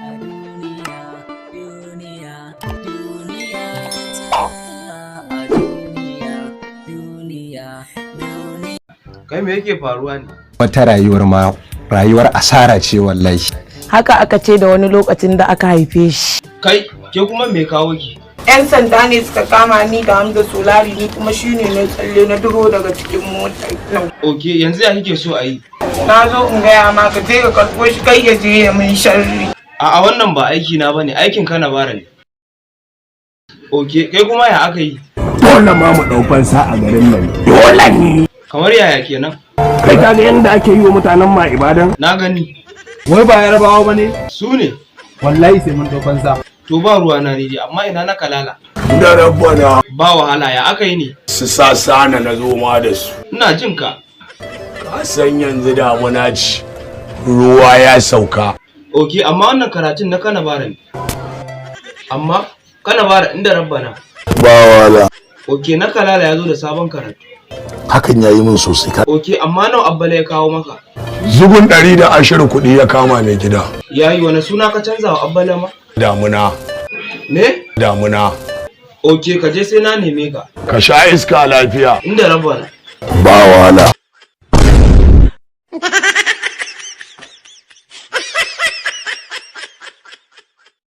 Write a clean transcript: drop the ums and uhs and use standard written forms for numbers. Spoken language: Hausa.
Aduniya, duniya, duniya ta Aduniya, duniya, duniya. Kai me yake faruwa ne? Wata rayuwar asara ce wallahi. Haka aka ce da wani lokacin da aka haife shi. Kai, ke kuma me kawo ki? 'Yan sanda ne suka kama ni da Hamza Solari, ni kuma shine na tsalle na duro daga cikin mota. Oke, yanzu ya kike so a yi? Na zo in gaya ma ka je ka karɓo shi kai ya je ya min sharri. A'a wannan ba aiki na bane, aikin kana bara ne. Oke, kai kuma ya aka yi? Dole ma mu ɗaukan sa a garin nan. Dole ne. Kamar yaya kenan? Kai ka ga yanda ake yi wa mutanen ma ibadan? Na gani. Wai ba Yarbawa bane? Su ne? Wallahi sai mun ɗaukan sa. To ba ruwa na ne amma ina na kalala. Da rabbana. Ba wahala ya aka yi ne? Su sa sana na zo ma da su. Ina jin ka. Ka san yanzu damuna ci. Ruwa ya sauka. Oke, amma wannan karatun na kana bara ne. Amma kana bara inda rabbana. Ba wala. Oke, na kalala ya zo da sabon karatu. Hakan yayi min sosai. Oke, amma nawa abbala ya kawo maka? Zubun 120 kuɗi ya kama mai gida. Yayi wani suna ka canza wa abbala ma? Damuna. Me? Damuna. Oke, ka je sai na neme ka. Ka sha iska lafiya. Inda rabbana. Ba wala.